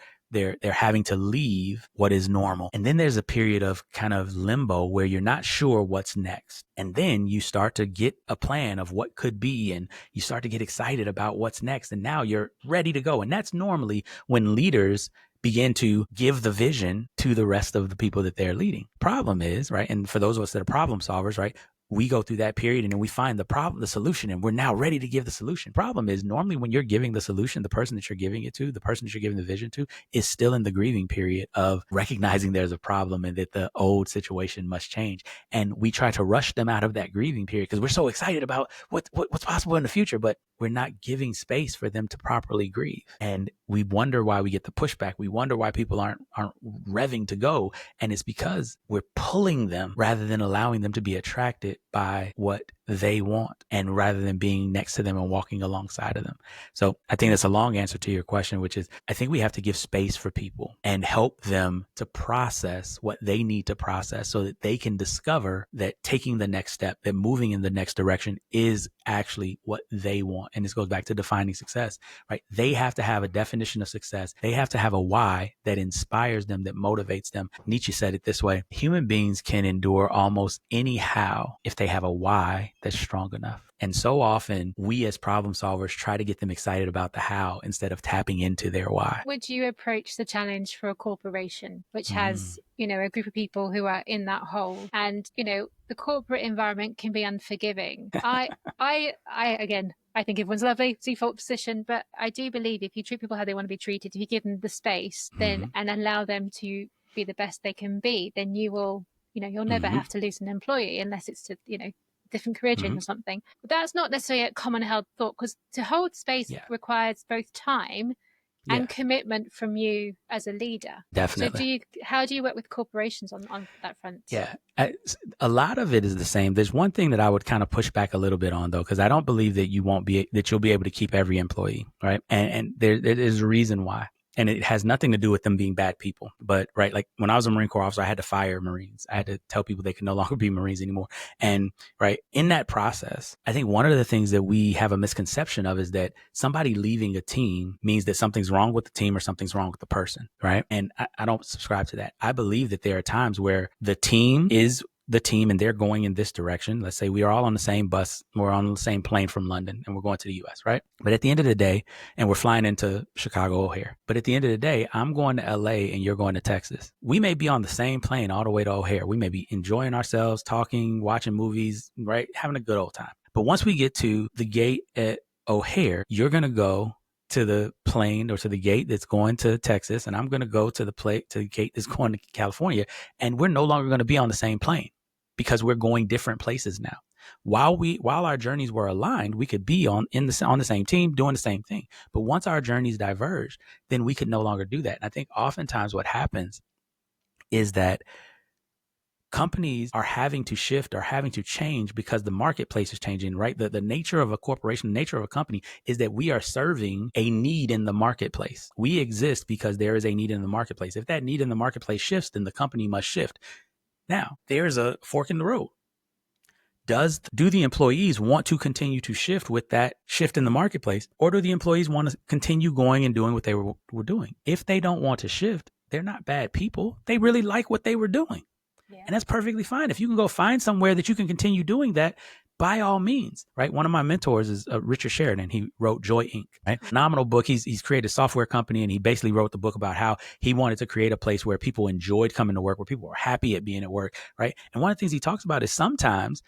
having to leave what is normal. And then there's a period of kind of limbo where you're not sure what's next. And then you start to get a plan of what could be, and you start to get excited about what's next. And now you're ready to go. And that's normally when leaders begin to give the vision to the rest of the people that they're leading. Problem is, right, and for those of us that are problem solvers, right, we go through that period and then we find the solution, and we're now ready to give the solution. Problem is, normally when you're giving the solution, the person that you're giving it to, the person that you're giving the vision to, is still in the grieving period of recognizing there's a problem and that the old situation must change. And we try to rush them out of that grieving period because we're so excited about what's possible in the future, but we're not giving space for them to properly grieve. And we wonder why we get the pushback. We wonder why people aren't revving to go. And it's because we're pulling them rather than allowing them to be attracted by what they want, and rather than being next to them and walking alongside of them. So I think that's a long answer to your question, which is, I think we have to give space for people and help them to process what they need to process, so that they can discover that taking the next step, that moving in the next direction is actually what they want. And this goes back to defining success, right? They have to have a definition of success. They have to have a why that inspires them, that motivates them. Nietzsche said it this way: human beings can endure almost any how if they have a why that's strong enough. And so often we as problem solvers try to get them excited about the how instead of tapping into their why. Would you approach the challenge for a corporation which has, a group of people who are in that hole, and, the corporate environment can be unforgiving? I think everyone's lovely, default position, but I do believe if you treat people how they want to be treated, if you give them the space, then and allow them to be the best they can be, then you will, you'll never have to lose an employee unless it's to, different career change or something. But that's not necessarily a common held thought, because to hold space requires both time and commitment from you as a leader. Definitely. So how do you work with corporations on that front? Yeah, a lot of it is the same. There's one thing that I would kind of push back a little bit on, though, because I don't believe that you'll be able to keep every employee, right? And there's a reason why. And it has nothing to do with them being bad people. But right, like when I was a Marine Corps officer, I had to fire Marines. I had to tell people they could no longer be Marines anymore. And right in that process, I think one of the things that we have a misconception of is that somebody leaving a team means that something's wrong with the team or something's wrong with the person, right? And I don't subscribe to that. I believe that there are times where the team is the team and they're going in this direction. Let's say we are all on the same bus, we're on the same plane from London and we're going to the US, right? But at the end of the day, and we're flying into Chicago O'Hare, but at the end of the day, I'm going to LA and you're going to Texas. We may be on the same plane all the way to O'Hare. We may be enjoying ourselves, talking, watching movies, right? Having a good old time. But once we get to the gate at O'Hare, you're going to go to the plane or to the gate that's going to Texas, and I'm going to go to the gate that's going to California, and we're no longer going to be on the same plane because we're going different places now. While our journeys were aligned, we could be on the same team doing the same thing. But once our journeys diverged, then we could no longer do that. And I think oftentimes what happens is that companies are having to shift or having to change because the marketplace is changing, right? The nature of a corporation, the nature of a company is that we are serving a need in the marketplace. We exist because there is a need in the marketplace. If that need in the marketplace shifts, then the company must shift. Now, there's a fork in the road. Do the employees want to continue to shift with that shift in the marketplace, or do the employees want to continue going and doing what they were doing? If they don't want to shift, they're not bad people. They really like what they were doing. Yeah. And that's perfectly fine. If you can go find somewhere that you can continue doing that, by all means, right? One of my mentors is Richard Sheridan. He wrote Joy Inc., right? Phenomenal book. He's created a software company, and he basically wrote the book about how he wanted to create a place where people enjoyed coming to work, where people were happy at being at work, right? And one of the things he talks about is sometimes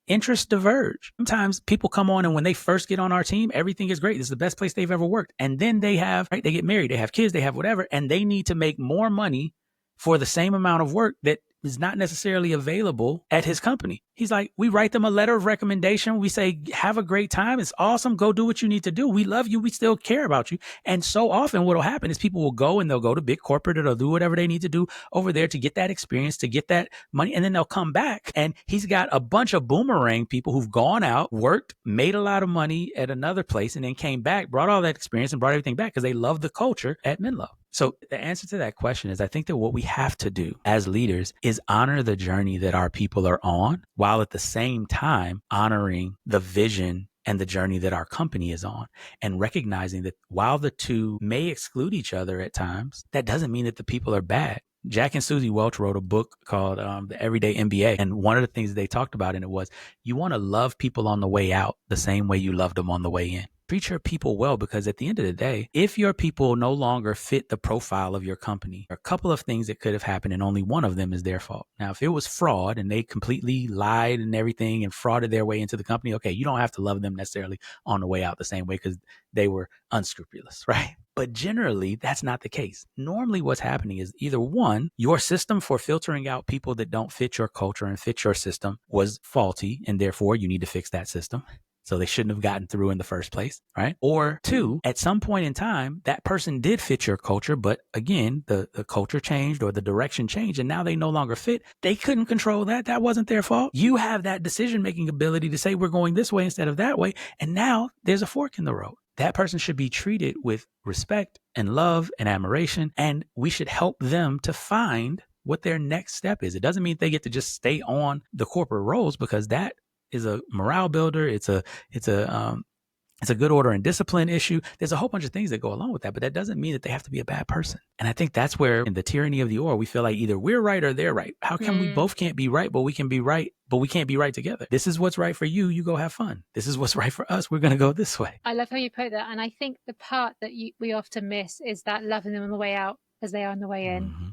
interests diverge. Sometimes people come on and when they first get on our team, everything is great. This is the best place they've ever worked. And then they get married, they have kids, they have whatever, and they need to make more money for the same amount of work that is not necessarily available at his company. He's like, we write them a letter of recommendation. We say, have a great time. It's awesome. Go do what you need to do. We love you. We still care about you. And so often what will happen is people will go and they'll go to big corporate or they'll do whatever they need to do over there to get that experience, to get that money. And then they'll come back and he's got a bunch of boomerang people who've gone out, worked, made a lot of money at another place, and then came back, brought all that experience and brought everything back because they love the culture at Menlo. So the answer to that question is I think that what we have to do as leaders is honor the journey that our people are on while at the same time honoring the vision and the journey that our company is on, and recognizing that while the two may exclude each other at times, that doesn't mean that the people are bad. Jack and Susie Welch wrote a book called The Everyday MBA. And one of the things they talked about in it was you want to love people on the way out the same way you loved them on the way in. Treat your people well, because at the end of the day, if your people no longer fit the profile of your company, there are a couple of things that could have happened and only one of them is their fault. Now, if it was fraud and they completely lied and everything and frauded their way into the company, okay, you don't have to love them necessarily on the way out the same way because they were unscrupulous, right? But generally, that's not the case. Normally what's happening is either one, your system for filtering out people that don't fit your culture and fit your system was faulty, and therefore you need to fix that system. So they shouldn't have gotten through in the first place, right? Or two, at some point in time, that person did fit your culture, but again, the culture changed or the direction changed and now they no longer fit. They couldn't control that. That wasn't their fault. You have that decision-making ability to say, we're going this way instead of that way. And now there's a fork in the road. That person should be treated with respect and love and admiration, and we should help them to find what their next step is. It doesn't mean they get to just stay on the corporate roles, because that is a morale builder. It's a good order and discipline issue. There's a whole bunch of things that go along with that, but that doesn't mean that they have to be a bad person. And I think that's where in the tyranny of the or, we feel like either we're right or they're right. How come we both can't be right, but we can be right, but we can't be right together? This is what's right for you. You go have fun. This is what's right for us. We're going to go this way. I love how you put that. And I think the part that we often miss is that loving them on the way out as they are on the way in. Mm-hmm.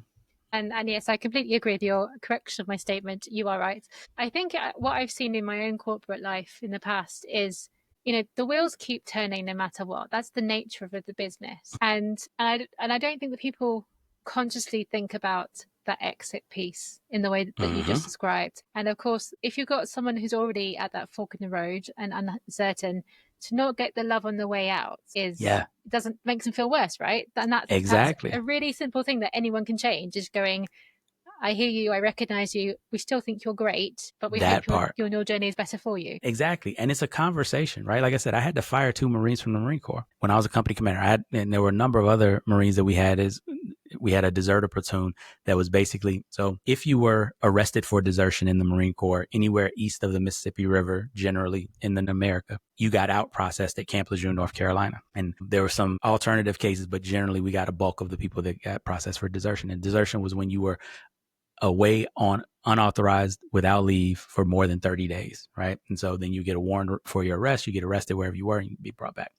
And yes, I completely agree with your correction of my statement. You are right. I think what I've seen in my own corporate life in the past is, the wheels keep turning no matter what. That's the nature of the business. And I don't think that people consciously think about that exit piece in the way that you just described. And of course, if you've got someone who's already at that fork in the road and uncertain, to not get the love on the way out makes them feel worse, right? And that's exactly a really simple thing that anyone can change, is going, I hear you, I recognize you, we still think you're great, but we That hope part. your journey is better for you. Exactly. And it's a conversation, right? Like I said, I had to fire 2 Marines from the Marine Corps when I was a company commander. And there were a number of other Marines that we had. We had a deserter platoon that was basically, so if you were arrested for desertion in the Marine Corps anywhere east of the Mississippi River, generally in America, you got out processed at Camp Lejeune, North Carolina. And there were some alternative cases, but generally we got a bulk of the people that got processed for desertion. And desertion was when you were away on unauthorized without leave for more than 30 days, right? And so then you get a warrant for your arrest, you get arrested wherever you were, and you can be brought back.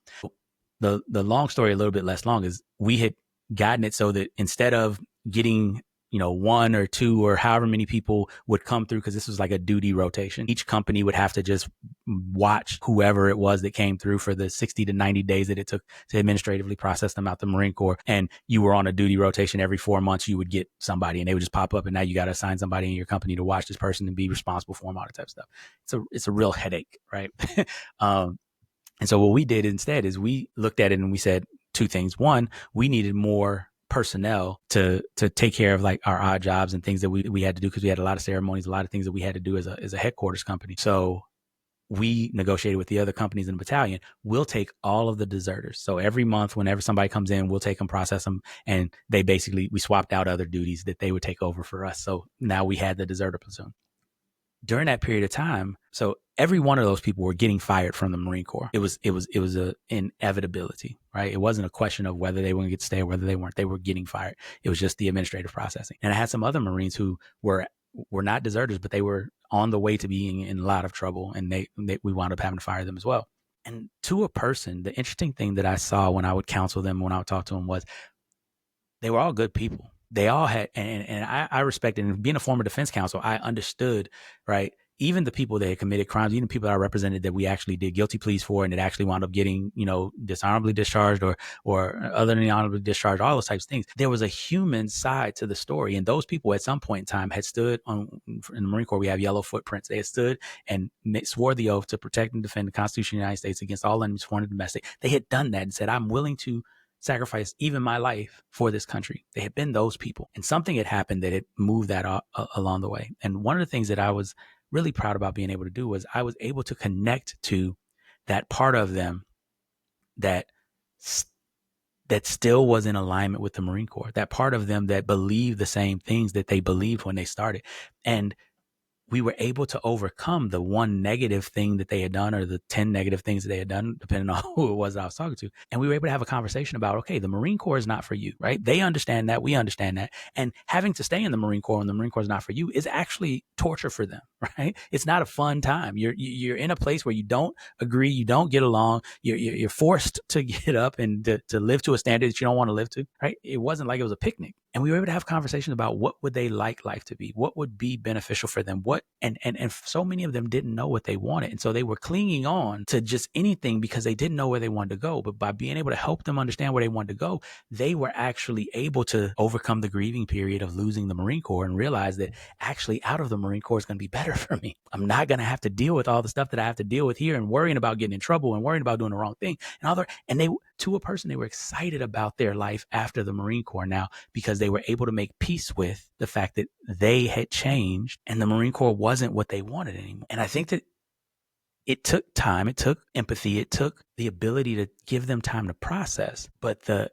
The long story, a little bit less long, is we had gotten it so that instead of getting 1 or 2 or however many people would come through, because this was like a duty rotation, each company would have to just watch whoever it was that came through for the 60 to 90 days that it took to administratively process them out the Marine Corps. And you were on a duty rotation every 4 months, you would get somebody and they would just pop up, and now you got to assign somebody in your company to watch this person and be responsible for them, all that type of stuff. It's a real headache, right? And so what we did instead is we looked at it and we said 2 things. One, we needed more personnel to take care of like our odd jobs and things that we had to do, because we had a lot of ceremonies, a lot of things that we had to do as a headquarters company. So we negotiated with the other companies in the battalion. We'll take all of the deserters. So every month, whenever somebody comes in, we'll take them, process them. And we swapped out other duties that they would take over for us. So now we had the deserter platoon. During that period of time, so every one of those people were getting fired from the Marine Corps. It was a inevitability, right? It wasn't a question of whether they were going to get to stay or whether they weren't. They were getting fired. It was just the administrative processing. And I had some other Marines who were not deserters, but they were on the way to being in a lot of trouble, and we wound up having to fire them as well. And to a person, the interesting thing that I saw when I would counsel them, when I would talk to them, was they were all good people. They all had, and I respected, and being a former defense counsel, I understood, right? Even the people that had committed crimes, even people that I represented that we actually did guilty pleas for, and it actually wound up getting, dishonorably discharged or other than honorably discharged, all those types of things. There was a human side to the story. And those people at some point in time had stood in the Marine Corps, we have yellow footprints. They had stood and swore the oath to protect and defend the Constitution of the United States against all enemies, foreign and domestic. They had done that and said, I'm willing to sacrifice even my life for this country. They had been those people. And something had happened that had moved that along the way. And one of the things that I was really proud about being able to do was I was able to connect to that part of them that still was in alignment with the Marine Corps, that part of them that believed the same things that they believed when they started. And we were able to overcome the one negative thing that they had done, or the 10 negative things that they had done, depending on who it was that I was talking to. And we were able to have a conversation about, okay, the Marine Corps is not for you, right? They understand that. We understand that. And having to stay in the Marine Corps when the Marine Corps is not for you is actually torture for them, right? It's not a fun time. You're in a place where you don't agree, you don't get along, you're forced to get up and to live to a standard that you don't want to live to, right? It wasn't like it was a picnic. And we were able to have conversations about what would they like life to be, what would be beneficial for them, and so many of them didn't know what they wanted. And so they were clinging on to just anything because they didn't know where they wanted to go. But by being able to help them understand where they wanted to go, they were actually able to overcome the grieving period of losing the Marine Corps and realize that actually out of the Marine Corps is going to be better for me. I'm not going to have to deal with all the stuff that I have to deal with here and worrying about getting in trouble and worrying about doing the wrong thing and they, to a person, they were excited about their life after the Marine Corps now because they were able to make peace with the fact that they had changed and the Marine Corps wasn't what they wanted anymore. And I think that it took time, it took empathy, it took the ability to give them time to process. But the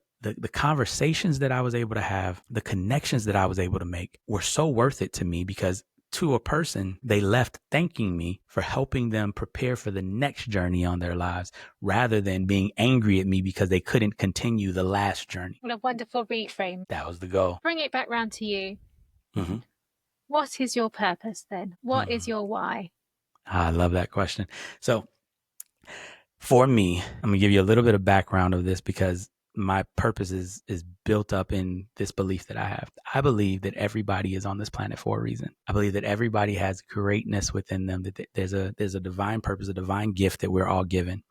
conversations that I was able to have, the connections that I was able to make were so worth it to me because to a person, they left thanking me for helping them prepare for the next journey on their lives rather than being angry at me because they couldn't continue the last journey. What a wonderful reframe. That was the goal. Bring it back round to you. Mm-hmm. What is your purpose then? What is your why? I love that question. So for me, I'm going to give you a little bit of background of this because my purpose is built up in this belief that I have. I believe that everybody is on this planet for a reason. I believe that everybody has greatness within them, that there's a divine purpose, a divine gift that we're all given,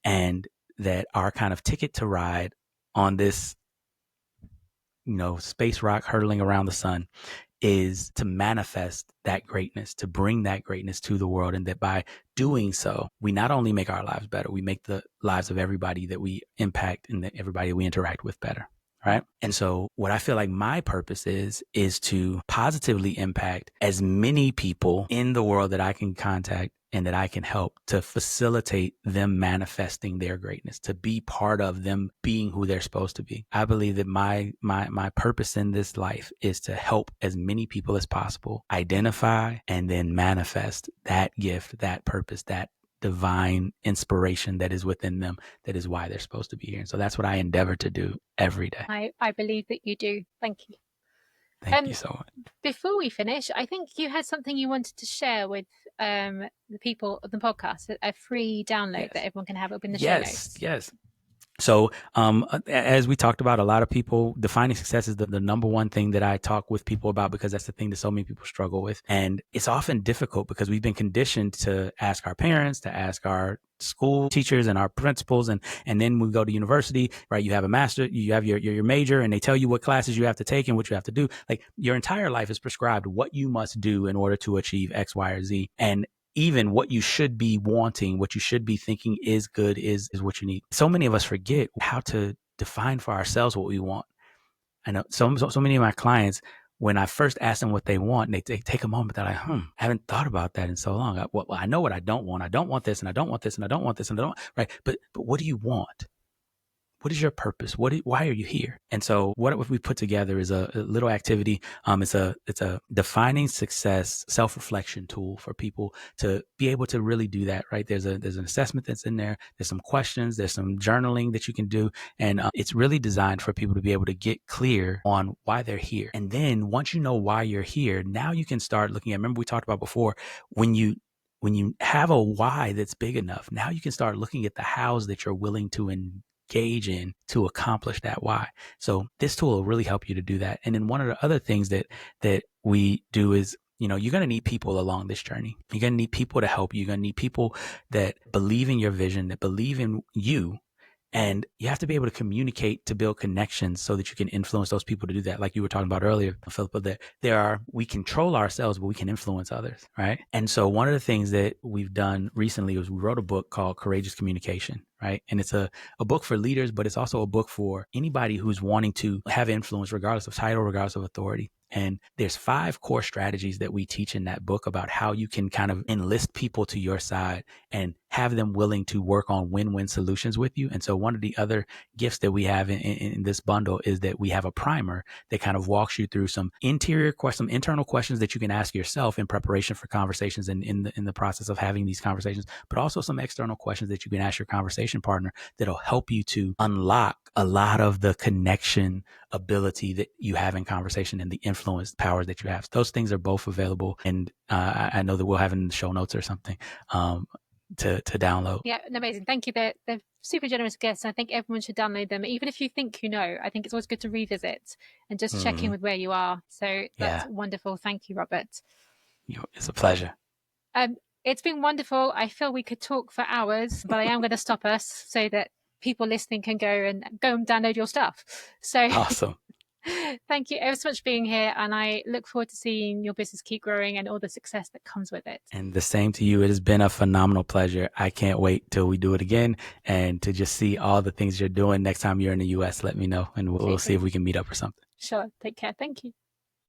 and that our kind of ticket to ride on this, space rock hurtling around the sun is to manifest that greatness, to bring that greatness to the world. And that by doing so, we not only make our lives better, we make the lives of everybody that we impact and that everybody we interact with better. right? And so what I feel like my purpose is to positively impact as many people in the world that I can contact and that I can help to facilitate them manifesting their greatness, to be part of them being who they're supposed to be. I believe that my purpose in this life is to help as many people as possible identify and then manifest that gift, that purpose, that divine inspiration that is within them, that is why they're supposed to be here. And so that's what I endeavor to do every day. I believe that you do. Thank you. Thank you so much. Before we finish, I think you had something you wanted to share with the people of the podcast, a free download that everyone can have up in the show notes. Yes. So as we talked about, a lot of people, defining success is the number one thing that I talk with people about, because that's the thing that so many people struggle with. And it's often difficult because we've been conditioned to ask our parents, to ask our school teachers and our principals. And then we go to university, right? You have a master, you have your major, and they tell you what classes you have to take and what you have to do. Like, your entire life is prescribed what you must do in order to achieve X, Y, or Z. And even what you should be wanting, what you should be thinking is good, is what you need. So many of us forget how to define for ourselves what we want. I know so many of my clients, when I first ask them what they want, they take a moment. They're like, I haven't thought about that in so long. I know what I don't want. I don't want this, and I don't want this, and I don't want this, and I don't, right? But what do you want? What is your purpose? Why are you here? And so what we put together is a little activity. It's a defining success self-reflection tool for people to be able to really do that, right? There's an assessment that's in there. There's some questions. There's some journaling that you can do. And it's really designed for people to be able to get clear on why they're here. And then once you know why you're here, now you can start looking at, remember we talked about before, when you have a why that's big enough, now you can start looking at the hows that you're willing to engage in to accomplish that why. So this tool will really help you to do that. And then one of the other things that we do is, you're going to need people along this journey. You're going to need people to help you. You're going to need people that believe in your vision, that believe in you. And you have to be able to communicate to build connections so that you can influence those people to do that. Like you were talking about earlier, Philippa, that we control ourselves, but we can influence others, right? And so one of the things that we've done recently was we wrote a book called Courageous Communication, right? And it's a book for leaders, but it's also a book for anybody who's wanting to have influence, regardless of title, regardless of authority. And there's 5 core strategies that we teach in that book about how you can kind of enlist people to your side and have them willing to work on win-win solutions with you. And so one of the other gifts that we have in this bundle is that we have a primer that kind of walks you through some internal questions that you can ask yourself in preparation for conversations and in the process of having these conversations, but also some external questions that you can ask your conversation partner that'll help you to unlock a lot of the connection ability that you have in conversation and the influence powers that you have. Those things are both available. And I know that we'll have in the show notes or something to download. Yeah, amazing. Thank you. They're super generous guests. I think everyone should download them. Even if you think I think it's always good to revisit and just check in with where you are. So that's wonderful. Thank you, Robert. It's a pleasure. It's been wonderful. I feel we could talk for hours, but I am going to stop us so that people listening can go and download your stuff. So awesome. Thank you ever so much for being here, and I look forward to seeing your business keep growing and all the success that comes with it. And the same to you. It has been a phenomenal pleasure. I can't wait till we do it again and to just see all the things you're doing. Next time you're in the US, let me know, and we'll see if we can meet up or something. Sure. Take care. Thank you.